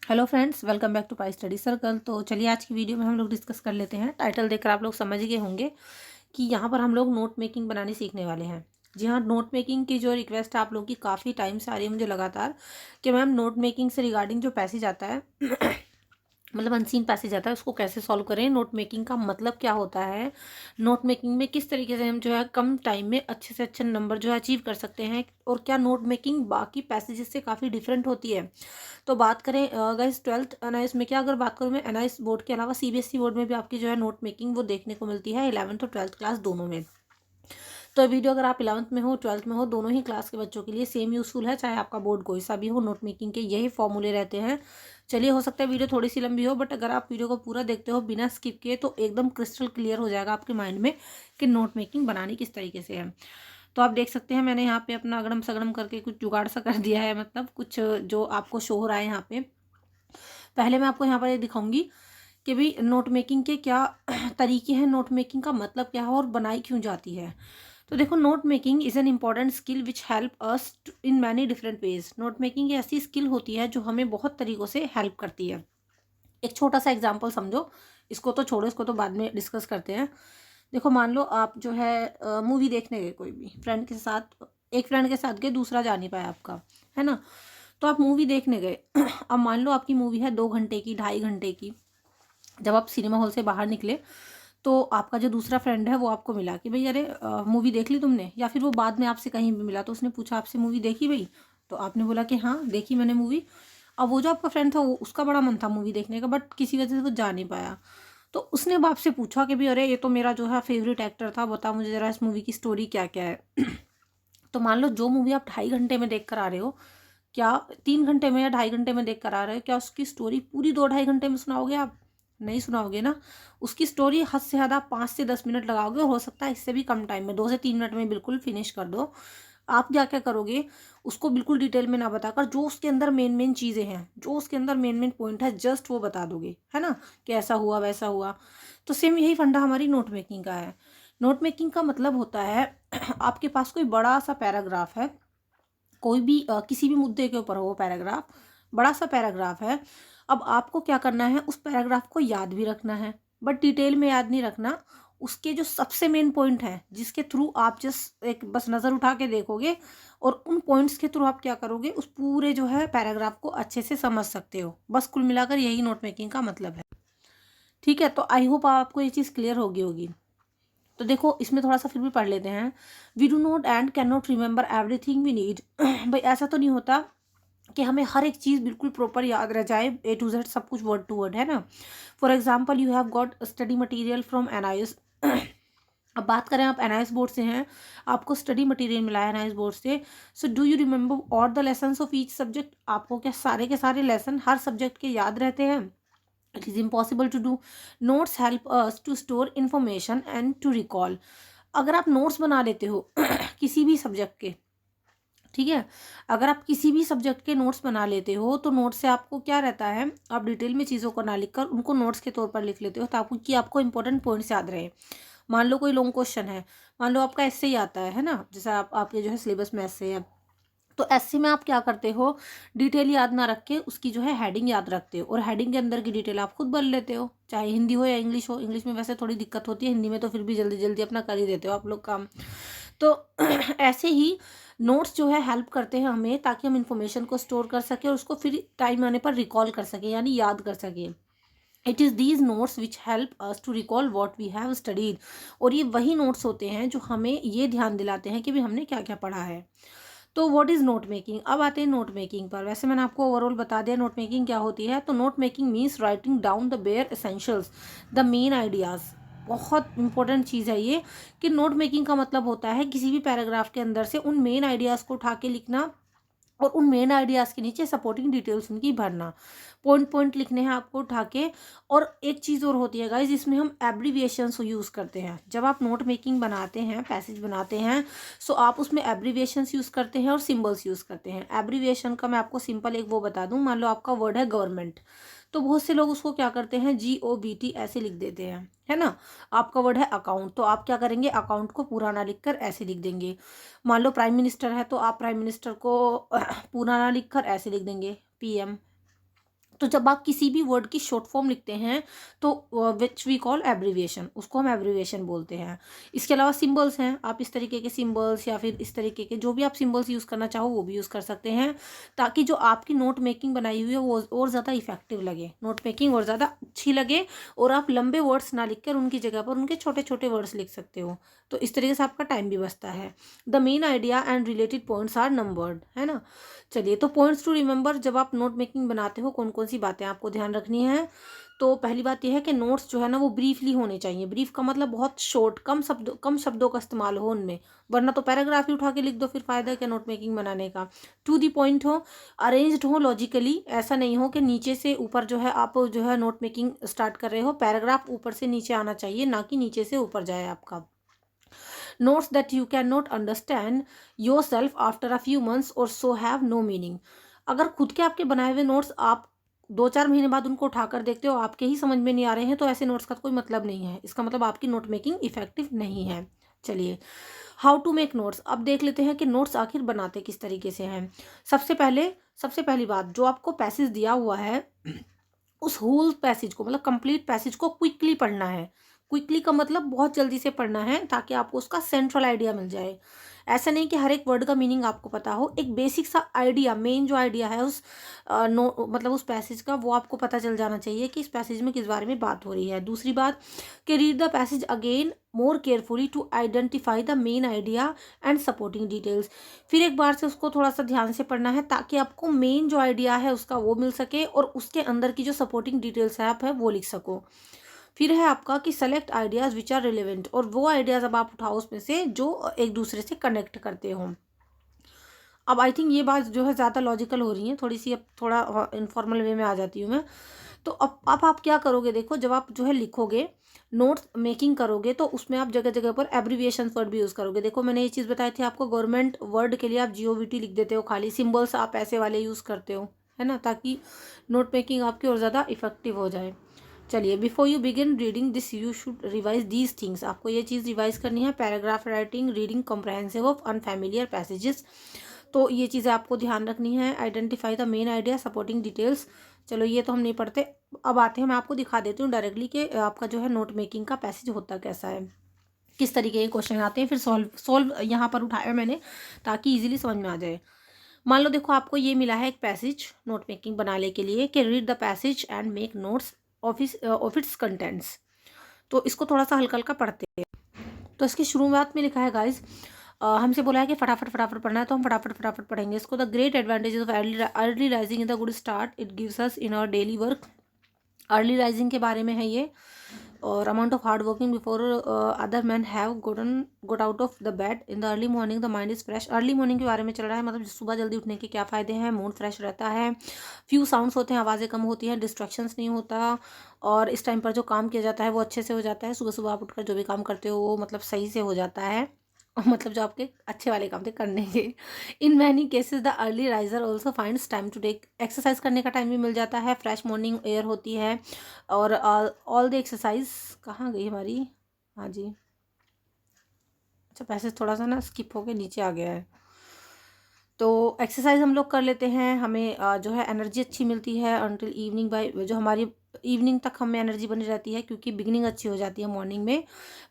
Hello friends, welcome back to Pi Study Circle. तो चलिए आज की वीडियो में हम लोग डिस्कस कर लेते हैं। टाइटल देखकर आप लोग समझ गए होंगे कि यहाँ पर हम लोग नोट मेकिंग बनानी सीखने वाले हैं। जी हाँ, नोट मेकिंग की जो रिक्वेस्ट आप लोग की काफ़ी टाइम से आ रही है मुझे लगातार कि मैम नोट मेकिंग से रिगार्डिंग जो पैसेज आता है मतलब अनसीन पैसेज आता है उसको कैसे सॉल्व करें, नोट मेकिंग का मतलब क्या होता है, नोट मेकिंग में किस तरीके से हम जो है कम टाइम में अच्छे से अच्छे नंबर जो है अचीव कर सकते हैं, और क्या नोट मेकिंग बाकी पैसेजेस से काफ़ी डिफरेंट होती है। तो बात करें गाइस 12th एनआईएस में, क्या अगर बात करूँ मैं एनआईएस बोर्ड के अलावा सीबीएसई बोर्ड में भी आपकी जो है नोट मेकिंग वो देखने को मिलती है 11th और 12th क्लास दोनों में। तो वीडियो अगर आप 11th में हो 12th में हो दोनों ही क्लास के बच्चों के लिए सेम यूज़फुल है, चाहे आपका बोर्ड कोई सा भी हो। नोट मेकिंग के यही फॉर्मूले रहते हैं। चलिए, हो सकता है वीडियो थोड़ी सी लंबी हो, बट अगर आप वीडियो को पूरा देखते हो बिना स्किप किए तो एकदम क्रिस्टल क्लियर हो जाएगा आपके माइंड में कि नोट मेकिंग बनानी किस तरीके से है। तो आप देख सकते हैं मैंने यहाँ पे अपना अगड़म सगड़म करके कुछ जुगाड़ सा कर दिया है, मतलब कुछ जो आपको शो हो रहा है यहाँ पे। पहले मैं आपको यहाँ पर ये दिखाऊंगी कि भाई नोट मेकिंग के क्या तरीके हैं, नोट मेकिंग का मतलब क्या है और बनाई क्यों जाती है। तो देखो, note making is an important skill which help us in many different ways. Note making ऐसी स्किल होती है जो हमें बहुत तरीक़ों से हेल्प करती है। एक छोटा सा एग्जाम्पल समझो, इसको तो छोड़ो, इसको तो बाद में डिस्कस करते हैं। देखो, मान लो आप जो है मूवी देखने गए कोई भी फ्रेंड के साथ, एक फ्रेंड के साथ गए, दूसरा जा नहीं पाया आपका, है ना। तो आप मूवी देखने गए अब मान लो आपकी मूवी है 2 घंटे की, 2.5 घंटे की। जब आप सिनेमा हॉल से बाहर निकले तो आपका जो दूसरा फ्रेंड है वो आपको मिला कि भाई अरे मूवी देख ली तुमने, या फिर वो बाद में आपसे कहीं भी मिला तो उसने पूछा आपसे मूवी देखी भाई, तो आपने बोला कि हाँ देखी मैंने मूवी। अब वो जो आपका फ्रेंड था वो उसका बड़ा मन था मूवी देखने का, बट किसी वजह से वो जा नहीं पाया। तो उसने अब आपसे पूछा कि भाई अरे ये तो मेरा जो है फेवरेट एक्टर था, बता मुझे ज़रा इस मूवी की स्टोरी क्या क्या है। तो मान लो जो मूवी आप 2.5 घंटे में देख कर आ रहे हो, क्या 3 घंटे में या 2.5 घंटे में देख कर आ रहे हो, क्या उसकी स्टोरी पूरी 2-2.5 घंटे में सुनाओगे आप? नहीं सुनाओगे ना। उसकी स्टोरी हद से ज़्यादा 5 से 10 मिनट लगाओगे, और हो सकता है इससे भी कम टाइम में 2 से 3 मिनट में बिल्कुल फिनिश कर दो। आप क्या करोगे, उसको बिल्कुल डिटेल में ना बताकर जो उसके अंदर मेन मेन चीज़ें हैं, जो उसके अंदर मेन मेन पॉइंट है, जस्ट वो बता दोगे, है ना, कि ऐसा हुआ वैसा हुआ। तो सेम यही फंडा हमारी नोट मेकिंग का है। नोट मेकिंग का मतलब होता है आपके पास कोई बड़ा सा पैराग्राफ है, कोई भी किसी भी मुद्दे के ऊपर हो वो पैराग्राफ, बड़ा सा पैराग्राफ है। अब आपको क्या करना है, उस पैराग्राफ को याद भी रखना है, बट डिटेल में याद नहीं रखना। उसके जो सबसे मेन पॉइंट हैं जिसके थ्रू आप जस्ट एक बस नज़र उठा के देखोगे, और उन पॉइंट्स के थ्रू आप क्या करोगे, उस पूरे जो है पैराग्राफ को अच्छे से समझ सकते हो। बस कुल मिलाकर यही नोट मेकिंग का मतलब है। ठीक है, तो आई होप आपको ये चीज़ क्लियर होगी। तो देखो, इसमें थोड़ा सा फिर भी पढ़ लेते हैं। We do not and can not remember everything we need. भाई ऐसा तो नहीं होता कि हमें हर एक चीज़ बिल्कुल प्रॉपर याद रह जाए, ए टू जेड सब कुछ वर्ड टू वर्ड, है ना। For example, you have got study material from NIS. अब बात करें आप एनआईएस बोर्ड से हैं, आपको स्टडी मटेरियल मिला है एनआईएस बोर्ड से। So do you remember all the lessons of each subject. आपको क्या सारे के सारे लेसन हर सब्जेक्ट के याद रहते हैं? It is impossible to do. Notes help us to store information and to recall. अगर आप नोट्स बना लेते हो किसी भी सब्जेक्ट के, ठीक है, अगर आप किसी भी सब्जेक्ट के नोट्स बना लेते हो तो नोट्स से आपको क्या रहता है, आप डिटेल में चीज़ों को ना लिखकर उनको नोट्स के तौर पर लिख लेते हो ताकि कि आपको इंपॉर्टेंट पॉइंट्स याद रहे। मान लो कोई लॉन्ग क्वेश्चन है, मान लो आपका ऐसे ही आता है ना, जैसे आपके जो है सिलेबस में ऐसे है, तो ऐसे में आप क्या करते हो, डिटेल याद ना रख के उसकी जो है हेडिंग याद रखते हो, और हेडिंग के अंदर की डिटेल आप खुद भर लेते हो, चाहे हिंदी हो या इंग्लिश हो। इंग्लिश में वैसे थोड़ी दिक्कत होती है, हिंदी में तो फिर भी जल्दी जल्दी अपना कर ही देते हो आप लोग काम। तो ऐसे ही नोट्स जो है हेल्प करते हैं हमें, ताकि हम इंफॉर्मेशन को स्टोर कर सकें और उसको फिर टाइम आने पर रिकॉल कर सकें, यानी याद कर सकें। It is these notes which help us to recall what we have studied. और ये वही नोट्स होते हैं जो हमें ये ध्यान दिलाते हैं कि भाई हमने क्या क्या पढ़ा है। तो व्हाट इज़ नोट मेकिंग। अब आते हैं नोट मेकिंग पर। वैसे मैंने आपको ओवरऑल बता दिया नोट मेकिंग क्या होती है। तो note making means writing down the bare essentials, the main ideas. बहुत इंपॉर्टेंट चीज़ है ये, कि नोट मेकिंग का मतलब होता है किसी भी पैराग्राफ के अंदर से उन मेन आइडियाज़ को उठा के लिखना, और उन मेन आइडियाज़ के नीचे सपोर्टिंग डिटेल्स उनकी भरना। पॉइंट पॉइंट लिखने हैं आपको उठा के। और एक चीज़ और होती है गाइज, इसमें हम एब्रीविएशंस यूज़ करते हैं। जब आप नोट मेकिंग बनाते हैं, पैसेज बनाते हैं, सो आप उसमें एब्रीविएशंस यूज़ करते हैं और सिंबल्स यूज़ करते हैं। एब्रीविएशन का मैं आपको सिंपल एक वो बता दूं, मान लो आपका वर्ड है गवर्नमेंट, तो बहुत से लोग उसको क्या करते हैं, GOVT ऐसे लिख देते हैं, है ना। आपका वर्ड है अकाउंट, तो आप क्या करेंगे, अकाउंट को पूरा ना लिखकर ऐसे लिख देंगे। मान लो प्राइम मिनिस्टर है, तो आप प्राइम मिनिस्टर को पूरा ना लिखकर ऐसे लिख देंगे PM। तो जब आप किसी भी वर्ड की शॉर्ट फॉर्म लिखते हैं तो विच वी कॉल एब्रीविएशन, उसको हम एब्रीविएशन बोलते हैं। इसके अलावा सिंबल्स हैं, आप इस तरीके के सिंबल्स या फिर इस तरीके के जो भी आप सिंबल्स यूज़ करना चाहो वो भी यूज़ कर सकते हैं, ताकि जो आपकी नोट मेकिंग बनाई हुई है वो और ज़्यादा इफेक्टिव लगे, नोट मेकिंग और ज़्यादा अच्छी लगे, और आप लंबे वर्ड्स ना लिख कर उनकी जगह पर उनके छोटे छोटे वर्ड्स लिख सकते हो। तो इस तरीके से आपका टाइम भी बचता है। The main idea and related points are numbered, है ना। चलिए, तो पॉइंट्स टू रिमेंबर, जब आप नोट मेकिंग बनाते हो कौन कौन सी बातें आपको ध्यान रखनी है। तो पहली बात यह है कि नोट्स जो है ना वो ब्रीफली होने चाहिए। ब्रीफ का मतलब बहुत शॉर्ट, कम शब्दों का इस्तेमाल हो उनमें, वरना तो पैराग्राफ ही उठा के लिख दो, फिर फायदा क्या नोट मेकिंग बनाने का। टू दी पॉइंट हो, अरेंज्ड हो लॉजिकली, ऐसा नहीं हो कि नीचे से ऊपर जो है आप जो है नोट मेकिंग स्टार्ट कर रहे हो, पैराग्राफ ऊपर से नीचे आना चाहिए, ना कि नीचे से ऊपर जाए आपका। Notes that you cannot understand yourself after a few months or so have no meaning. अगर खुद के आपके बनाए हुए नोट्स आप 2-4 महीने बाद उनको उठाकर देखते हो, आपके ही समझ में नहीं आ रहे हैं, तो ऐसे नोट्स का कोई मतलब नहीं है। इसका मतलब आपकी नोट मेकिंग इफेक्टिव नहीं है। चलिए, हाउ टू मेक नोट्स, अब देख लेते हैं कि नोट्स आखिर बनाते किस तरीके से हैं। सबसे पहली बात, जो आपको पैसेज दिया हुआ है उस होल पैसेज को, मतलब कंप्लीट पैसेज को क्विकली पढ़ना है। क्विकली का मतलब बहुत जल्दी से पढ़ना है, ताकि आपको उसका सेंट्रल आइडिया मिल जाए। ऐसा नहीं कि हर एक वर्ड का मीनिंग आपको पता हो, एक बेसिक सा आइडिया, मेन जो आइडिया है उस मतलब उस पैसेज का, वो आपको पता चल जाना चाहिए कि इस पैसेज में किस बारे में बात हो रही है। दूसरी बात कि read the passage again more carefully to identify the main idea and supporting details. फिर एक बार से उसको थोड़ा सा ध्यान से पढ़ना है, ताकि आपको मेन जो आइडिया है उसका वो मिल सके, और उसके अंदर की जो सपोर्टिंग डिटेल्स है आप है वो लिख सको। फिर है आपका कि select ideas which are relevant, और वो आइडियाज़ अब आप उठाओ उसमें से जो एक दूसरे से कनेक्ट करते हो। अब आई थिंक ये बात जो है ज़्यादा लॉजिकल हो रही है थोड़ी सी, अब थोड़ा इनफॉर्मल वे में आ जाती हूँ मैं। तो अब आप क्या करोगे, देखो, जब आप जो है लिखोगे, नोट्स मेकिंग करोगे, तो उसमें आप जगह जगह पर एब्रीविएशन वर्ड भी यूज़ करोगे। देखो, मैंने ये चीज़ बताई थी आपको, गवर्नमेंट वर्ड के लिए आप GOVT लिख देते हो खाली, सिम्बल्स आप ऐसे वाले यूज़ करते हो, है ना, ताकि नोट मेकिंग आपकी और ज़्यादा इफेक्टिव हो जाए। चलिए, before you begin reading this you should revise these things, आपको ये चीज़ रिवाइज करनी है। Paragraph writing, reading comprehensive of unfamiliar passages, तो ये चीज़ें आपको ध्यान रखनी है। Identify the main idea, supporting details. चलो, ये तो हम नहीं पढ़ते, अब आते हैं, मैं आपको दिखा देती हूँ डायरेक्टली कि आपका जो है नोट मेकिंग का पैसेज होता कैसा है, किस तरीके के क्वेश्चन आते हैं। फिर सॉल्व यहाँ पर उठाया मैंने, ताकि ईजिली समझ में आ जाए। मान लो, देखो, आपको ये मिला है एक पैसेज नोट मेकिंग बनाने के लिए कि read the passage and make notes of its contents. तो इसको थोड़ा सा हल्का हल्का पढ़ते हैं। तो इसकी शुरुआत में लिखा है गाइज, हमसे बोला है कि फटाफट फटाफट पढ़ना है, तो हम फटाफट फटाफट पढ़ेंगे इसको। The great advantages of early rising is the good start it gives us in our daily work. Early rising के बारे में है ये, और amount of hard working before other man have got out of the bed in the early morning the mind is fresh. Early morning के बारे में चल रहा है, मतलब सुबह जल्दी उठने के क्या फ़ायदे हैं। मूड फ्रेश रहता है, फ्यू साउंड्स होते हैं, आवाज़ें कम होती हैं, डिस्ट्रैक्शंस नहीं होता, और इस टाइम पर जो काम किया जाता है वो अच्छे से हो जाता है। सुबह सुबह आप उठकर जो भी काम करते हो वो मतलब सही से हो जाता है, मतलब जो आपके अच्छे वाले काम थे करने के। In many cases the early riser also finds time to take exercise करने का टाइम भी मिल जाता है, फ्रेश मॉर्निंग एयर होती है, और ऑल द एक्सरसाइज कहाँ गई हमारी, हाँ जी, अच्छा, पैसेज थोड़ा सा ना स्किप होके नीचे आ गया है। तो एक्सरसाइज हम लोग कर लेते हैं, हमें जो है एनर्जी अच्छी मिलती है अंटिल इवनिंग, बाय जो हमारी इवनिंग तक हमें एनर्जी बनी रहती है, क्योंकि बिगनिंग अच्छी हो जाती है मॉर्निंग में।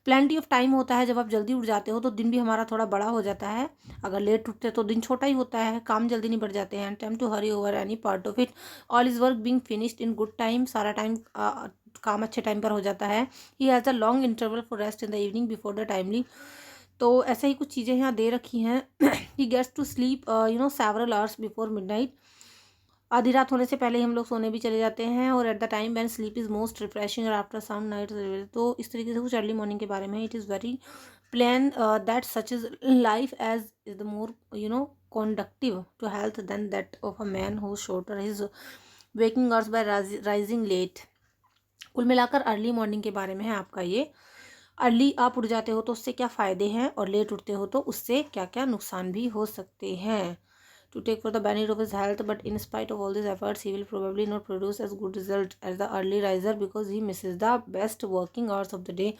प्लेंटी ऑफ टाइम होता है, जब आप जल्दी उठ जाते हो तो दिन भी हमारा थोड़ा बड़ा हो जाता है, अगर लेट उठते तो दिन छोटा ही होता है, काम जल्दी नहीं बढ़ जाते हैं। Time to hurry over any part of it, all is work being finished in good time, सारा टाइम काम अच्छे टाइम पर हो जाता है। He has a long interval for rest in the evening before the timely. तो ऐसे ही कुछ चीज़ें यहाँ दे रखी हैं। He gets to sleep several hours before midnight, आधी रात होने से पहले ही हम लोग सोने भी चले जाते हैं, और at the time when sleep is most refreshing और आफ्टर साउंड नाइट। तो इस तरीके से कुछ अर्ली मॉर्निंग के बारे में। It is very plain that such is life as is the more conductive to health than that of a man who shorter his waking hours by rising late। कुल मिलाकर अर्ली मॉर्निंग के बारे में है आपका ये। अर्ली आप उठ जाते हो तो उससे क्या फ़ायदे हैं, और लेट उठते हो तो उससे क्या क्या नुकसान भी हो सकते हैं। To take for the benefit of his health, but in spite of all this efforts he will probably not produce as good result as the early riser because he misses the best working hours of the day.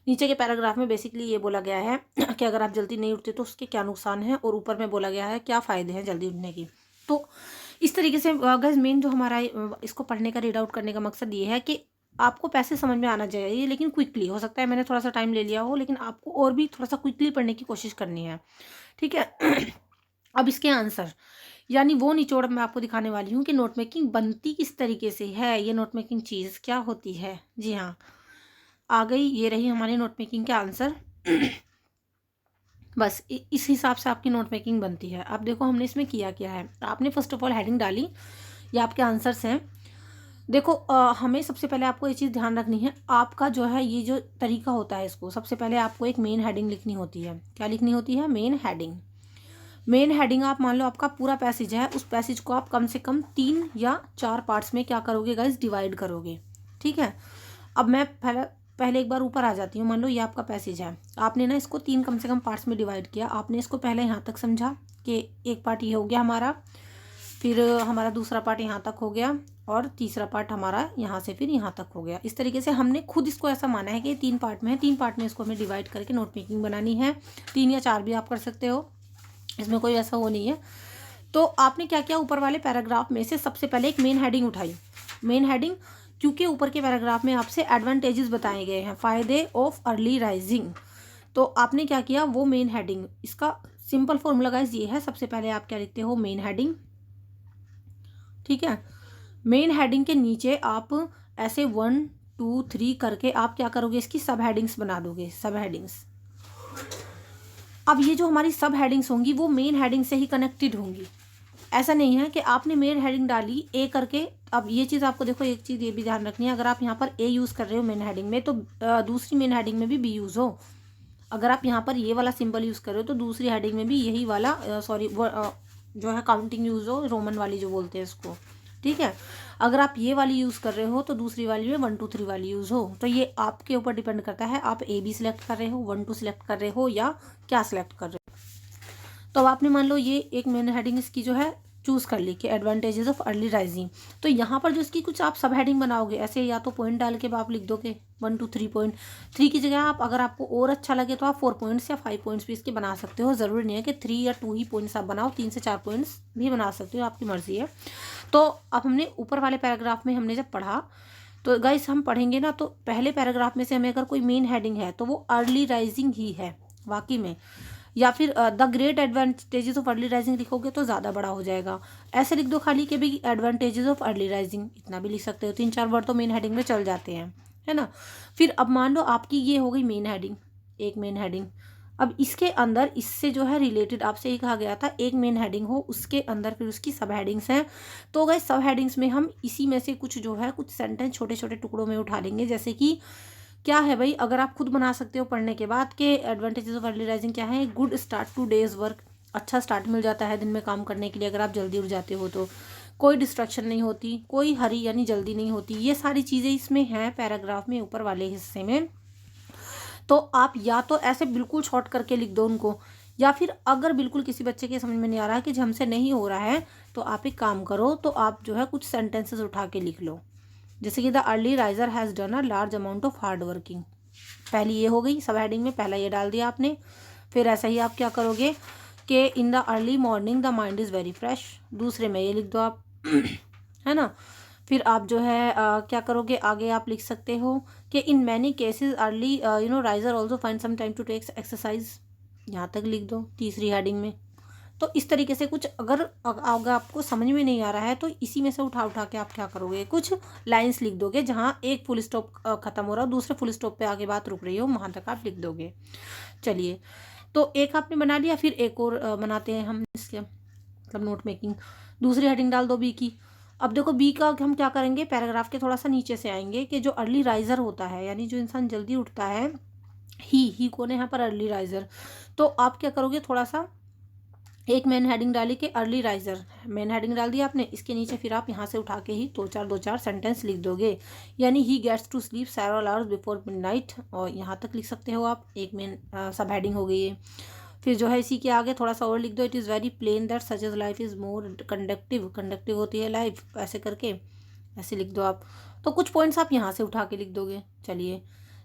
नीचे के paragraph में basically ये बोला गया है कि अगर आप जल्दी नहीं उठते तो उसके क्या नुकसान हैं, और ऊपर में बोला गया है क्या फ़ायदे हैं जल्दी उठने की। तो इस तरीके से गाइस मेन जो हमारा इसको पढ़ने का रीड आउट करने का मकसद ये है कि आपको पैसे समझ में आना चाहिए, लेकिन क्विकली। हो सकता है मैंने थोड़ा सा टाइम ले लिया हो, लेकिन आपको और भी थोड़ा सा क्विकली पढ़ने की कोशिश करनी है, ठीक है। अब इसके आंसर, यानी वो निचोड़ मैं आपको दिखाने वाली हूँ कि नोट मेकिंग बनती किस तरीके से है, ये नोट मेकिंग चीज़ क्या होती है। जी हाँ, आ गई, ये रही हमारी नोट मेकिंग के आंसर। बस इस हिसाब से आपकी नोट मेकिंग बनती है। अब देखो हमने इसमें किया क्या है। आपने फर्स्ट ऑफ ऑल हेडिंग डाली, ये आपके आंसर्स हैं। देखो हमें सबसे पहले आपको ये चीज़ ध्यान रखनी है, आपका जो है ये जो तरीका होता है, इसको सबसे पहले आपको एक मेन हेडिंग लिखनी होती है। क्या लिखनी होती है? Main heading. मेन हेडिंग आप मान लो आपका पूरा पैसेज है, उस पैसेज को आप कम से कम 3 या 4 पार्ट्स में क्या करोगे गाइस, डिवाइड करोगे, ठीक है। अब मैं पहले एक बार ऊपर आ जाती हूँ। मान लो ये आपका पैसेज है, आपने ना इसको 3 कम से कम पार्ट्स में डिवाइड किया। आपने इसको पहले यहाँ तक समझा कि एक पार्ट ये हो गया हमारा, फिर हमारा दूसरा पार्ट यहाँ तक हो गया, और तीसरा पार्ट हमारा यहाँ से फिर यहाँ तक हो गया। इस तरीके से हमने खुद इसको ऐसा माना है कि 3 पार्ट में है, 3 पार्ट में इसको हमें डिवाइड करके नोट मेकिंग बनानी है। 3 या 4 भी आप कर सकते हो, इसमें कोई ऐसा वो नहीं है। तो आपने क्या किया, ऊपर वाले पैराग्राफ में से सबसे पहले एक मेन हेडिंग उठाई। मेन हेडिंग, क्योंकि ऊपर के पैराग्राफ में आपसे एडवांटेजेस बताए गए हैं, फ़ायदे ऑफ अर्ली राइजिंग, तो आपने क्या किया, वो मेन हेडिंग, इसका सिंपल फॉर्मूला गाइस ये है। सबसे पहले आप क्या लिखते हो, मेन हेडिंग, ठीक है। मेन हेडिंग के नीचे आप ऐसे 1 2 3 करके आप क्या करोगे, इसकी सब हेडिंग्स बना दोगे, सब हेडिंग्स। अब ये जो हमारी सब हेडिंग्स होंगी वो मेन हेडिंग से ही कनेक्टेड होंगी। ऐसा नहीं है कि आपने मेन हेडिंग डाली ए करके। अब ये चीज़ आपको देखो, एक चीज़ ये भी ध्यान रखनी है, अगर आप यहाँ पर ए यूज़ कर रहे हो मेन हेडिंग में, तो दूसरी मेन हेडिंग में भी बी यूज़ हो। अगर आप यहाँ पर ये वाला सिंबल यूज़ कर रहे हो तो दूसरी हेडिंग में भी यही वाला जो है काउंटिंग यूज़ हो, रोमन वाली जो बोलते हैं इसको, ठीक है। अगर आप ये वाली यूज़ कर रहे हो तो दूसरी वाली में 1 2 3 वाली यूज़ हो। तो ये आपके ऊपर डिपेंड करता है, आप ए बी सिलेक्ट कर रहे हो, 1 2 सिलेक्ट कर रहे हो, या क्या सिलेक्ट कर रहे हो। तो अब आपने मान लो ये एक मैंने हेडिंग इसकी जो है चूज़ कर ली कि एडवांटेजेस ऑफ अर्ली राइजिंग। तो यहाँ पर जो इसकी कुछ आप सब हेडिंग बनाओगे ऐसे, या तो पॉइंट डाल के आप लिख दोगे 1 2 3 पॉइंट। 3 की जगह आप, अगर आपको और अच्छा लगे तो आप 4 पॉइंट्स या 5 पॉइंट्स भी इसके बना सकते हो। ज़रूरी नहीं है कि 3 या 2 ही पॉइंट्स आप बनाओ, 3 से 4 पॉइंट्स भी बना सकते हो, आपकी मर्जी है। तो अब हमने ऊपर वाले पैराग्राफ में हमने जब पढ़ा, तो गाइस हम पढ़ेंगे ना, तो पहले पैराग्राफ में से हमें अगर कोई मेन हेडिंग है तो वो अर्ली राइजिंग ही है वाकई में, या फिर the great advantages of early rising लिखोगे तो ज़्यादा बड़ा हो जाएगा। ऐसे लिख दो खाली कि भाई एडवांटेजेस ऑफ अर्ली राइजिंग, इतना भी लिख सकते हो। 3 4 वर्ड तो मेन हेडिंग में चल जाते हैं, है ना। फिर अब मान लो आपकी ये हो गई मेन हेडिंग, एक मेन हेडिंग। अब इसके अंदर इससे जो है रिलेटेड आपसे ये कहा गया था एक मेन हेडिंग हो, उसके अंदर फिर उसकी सब हेडिंग्स हैं। तो गाइस सब हेडिंग्स में हम इसी में से कुछ जो है, कुछ सेंटेंस छोटे छोटे टुकड़ों में उठा लेंगे। जैसे कि क्या है भाई, अगर आप खुद बना सकते हो पढ़ने के बाद कि एडवांटेजेस ऑफ अर्ली राइजिंग क्या है। Good start two days work, अच्छा स्टार्ट मिल जाता है दिन में काम करने के लिए अगर आप जल्दी उठ जाते हो तो। कोई डिस्ट्रैक्शन नहीं होती, कोई हरी यानी जल्दी नहीं होती। ये सारी चीज़ें इसमें हैं पैराग्राफ में ऊपर वाले हिस्से में। तो आप या तो ऐसे बिल्कुल शॉर्ट करके लिख दो उनको, या फिर अगर बिल्कुल किसी बच्चे के समझ में नहीं आ रहा है कि हमसे नहीं हो रहा है, तो आप एक काम करो, तो आप जो है कुछ सेंटेंसेस उठा के लिख लो। जैसे कि the early riser has done a large amount of hard working, पहली ये हो गई सब हेडिंग में, पहला ये डाल दिया आपने। फिर ऐसा ही आप क्या करोगे कि इन the early morning the mind is very fresh, दूसरे में ये लिख दो आप, है ना। फिर आप जो है क्या करोगे, आगे आप लिख सकते हो कि in many cases early riser also find some time to take exercise, यहाँ तक लिख दो तीसरी हेडिंग में। तो इस तरीके से कुछ अगर आपको समझ में नहीं आ रहा है तो इसी में से उठा उठा के आप क्या करोगे, कुछ लाइंस लिख दोगे। जहाँ एक फुल स्टॉप खत्म हो रहा हो, दूसरे फुल स्टॉप पे आगे बात रुक रही हो, वहाँ तक आप लिख दोगे। चलिए, तो एक आपने बना लिया, फिर एक और बनाते हैं हम इसके मतलब नोट मेकिंग। दूसरी हेडिंग डाल दो बी की। अब देखो बी का हम क्या करेंगे, पैराग्राफ के थोड़ा सा नीचे से आएंगे कि जो अर्ली राइजर होता है, यानी जो इंसान जल्दी उठता है, ही कौन है यहाँ पर, अर्ली राइजर। तो आप क्या करोगे, थोड़ा सा एक मेन हेडिंग डाली कि अर्ली राइजर, मेन हेडिंग डाल दिया आपने, इसके नीचे फिर आप यहाँ से उठा के ही दो चार सेंटेंस लिख दोगे। यानी he gets to sleep several hours before midnight, और यहाँ तक लिख सकते हो आप, एक मेन सब हेडिंग हो गई है। फिर जो है इसी के आगे थोड़ा सा और लिख दो, it is very plain that such as life is more conductive होती है लाइफ, ऐसे करके ऐसे लिख दो आप। तो कुछ पॉइंट्स आप यहाँ से उठा के लिख दोगे। चलिए,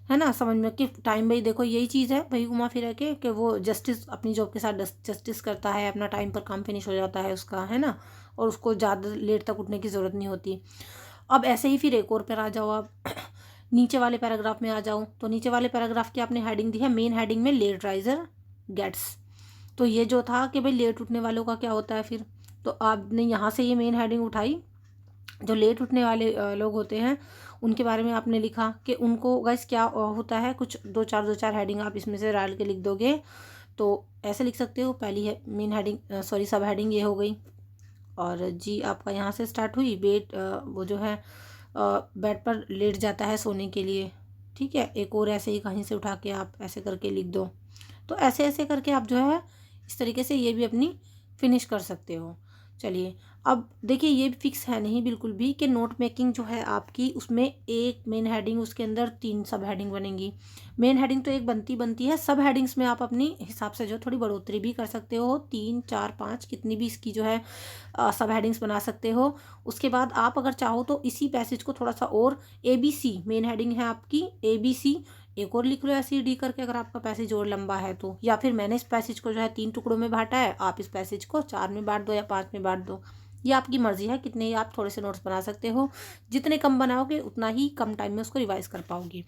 है ना समझ में कि टाइम भाई देखो यही चीज़ है भाई, घुमा फिरा के कि वो जस्टिस अपनी जॉब के साथ जस्टिस करता है, अपना टाइम पर काम फिनिश हो जाता है उसका, है ना। और उसको ज़्यादा लेट तक उठने की ज़रूरत नहीं होती। अब ऐसे ही फिर एक और पर आ जाओ आप नीचे वाले पैराग्राफ में आ जाओ, तो नीचे वाले पैराग्राफ की आपने हेडिंग दी है मेन हेडिंग में लेट राइजर गेट्स। तो ये जो था कि भाई लेट उठने वालों का क्या होता है फिर, तो आपने यहाँ से ये मेन हेडिंग उठाई, जो लेट उठने वाले लोग होते हैं उनके बारे में आपने लिखा कि उनको गाइस क्या होता है, कुछ दो चार हेडिंग आप इसमें से डाल के लिख दोगे। तो ऐसे लिख सकते हो, पहली है मेन हेडिंग सॉरी सब हेडिंग ये हो गई, और जी आपका यहाँ से स्टार्ट हुई बेड, वो जो है बेड पर लेट जाता है सोने के लिए, ठीक है। एक और ऐसे ही कहीं से उठा के आप ऐसे करके लिख दो। तो ऐसे ऐसे करके आप जो है इस तरीके से ये भी अपनी फिनिश कर सकते हो। चलिए अब देखिए, ये फिक्स है नहीं बिल्कुल भी कि नोट मेकिंग जो है आपकी उसमें एक मेन हेडिंग, उसके अंदर 3 सब हेडिंग बनेंगी। मेन हेडिंग तो एक बनती है, सब हेडिंग्स में आप अपनी हिसाब से जो थोड़ी बढ़ोतरी भी कर सकते हो, 3 4 5 कितनी भी इसकी जो है सब हेडिंग्स बना सकते हो। उसके बाद आप अगर चाहो तो इसी पैसेज को थोड़ा सा और ABC मेन हेडिंग है आपकी ABC, एक और लिख लो ऐसे ही डी करके अगर आपका पैसेज और लंबा है तो, या फिर मैंने इस पैसेज को जो है 3 टुकड़ों में बांटा है, आप इस पैसेज को 4 में बांट दो या 5 में बांट दो, ये आपकी मर्जी है। कितने ही आप थोड़े से नोट्स बना सकते हो, जितने कम बनाओगे उतना ही कम टाइम में उसको रिवाइज कर पाओगे।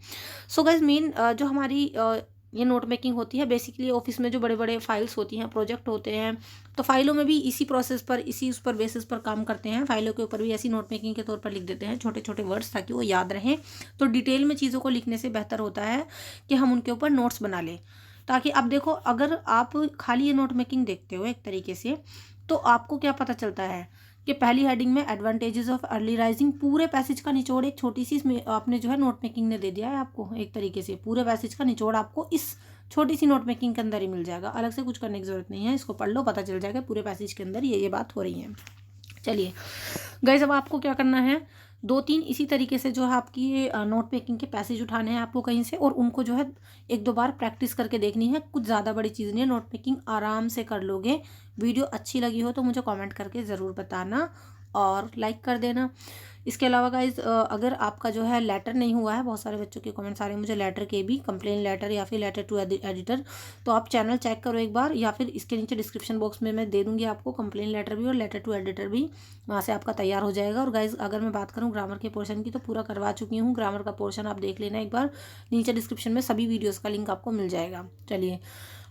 सो गाइज मेन जो हमारी ये नोट मेकिंग होती है बेसिकली ऑफिस में जो बड़े बड़े फाइल्स होती हैं, प्रोजेक्ट होते हैं, तो फाइलों में भी इसी प्रोसेस पर, इसी उस पर बेसिस पर काम करते हैं। फाइलों के ऊपर भी ऐसी नोट मेकिंग के तौर पर लिख देते हैं छोटे छोटे वर्ड्स, ताकि वो याद रहें। तो डिटेल में चीज़ों को लिखने से बेहतर होता है कि हम उनके ऊपर नोट्स बना लें, ताकि अब देखो अगर आप खाली ये नोट मेकिंग देखते हो एक तरीके से, तो आपको क्या पता चलता है कि पहली हेडिंग में एडवांटेजेस ऑफ अर्ली राइजिंग, पूरे पैसेज का निचोड़ एक छोटी सी इसमें आपने जो है नोट मेकिंग ने दे दिया है आपको। एक तरीके से पूरे पैसेज का निचोड़ आपको इस छोटी सी नोट मेकिंग के अंदर ही मिल जाएगा, अलग से कुछ करने की जरूरत नहीं है। इसको पढ़ लो, पता चल जाएगा पूरे पैसेज के अंदर ये बात हो रही है। चलिए गाइस, अब आपको क्या करना है, 2-3 इसी तरीके से जो है आपकी ये नोट मेकिंग के पैसेज उठाने हैं आपको कहीं से, और उनको जो है 1-2 बार प्रैक्टिस करके देखनी है। कुछ ज़्यादा बड़ी चीज़ नहीं है, नोट मेकिंग आराम से कर लोगे। वीडियो अच्छी लगी हो तो मुझे कमेंट करके ज़रूर बताना और लाइक कर देना। इसके अलावा गाइज अगर आपका जो है लेटर नहीं हुआ है, बहुत सारे बच्चों के कमेंट्स आ रहे हैं मुझे लेटर के भी, कंप्लेन लेटर या फिर लेटर टू एडिटर, तो आप चैनल चेक करो एक बार, या फिर इसके नीचे डिस्क्रिप्शन बॉक्स में मैं दे दूँगी आपको कंप्लेन लेटर भी और लेटर टू एडिटर भी, वहाँ से आपका तैयार हो जाएगा। और गाइज अगर मैं बात करूँ ग्रामर के पोर्शन की, तो पूरा करवा चुकी हूँ ग्रामर का पोर्शन, आप देख लेना एक बार, नीचे डिस्क्रिप्शन में सभी वीडियोज़ का लिंक आपको मिल जाएगा। चलिए,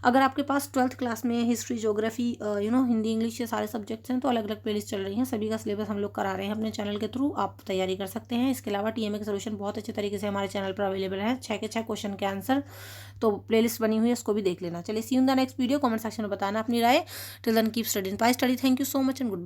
अगर आपके पास 12th क्लास में हिस्ट्री, ज्योग्राफी, हिंदी, इंग्लिश, ये सारे सब्जेक्ट्स हैं, तो अलग अलग प्लेलिस्ट चल रही हैं, सभी का सिलेबस हम लोग करा रहे हैं अपने चैनल के थ्रू, आप तैयारी कर सकते हैं। इसके अलावा TMA का सोल्यूशन बहुत अच्छे तरीके से हमारे चैनल पर अवेलेबल है, 6 के 6 क्वेश्चन के आंसर, तो प्लेलिस्ट बनी हुई है, उसको भी देख लेना। चलिए, see you in the next video, comment section में बताना अपनी राय। Till then keep studying, bye study, thank you so much and good bye.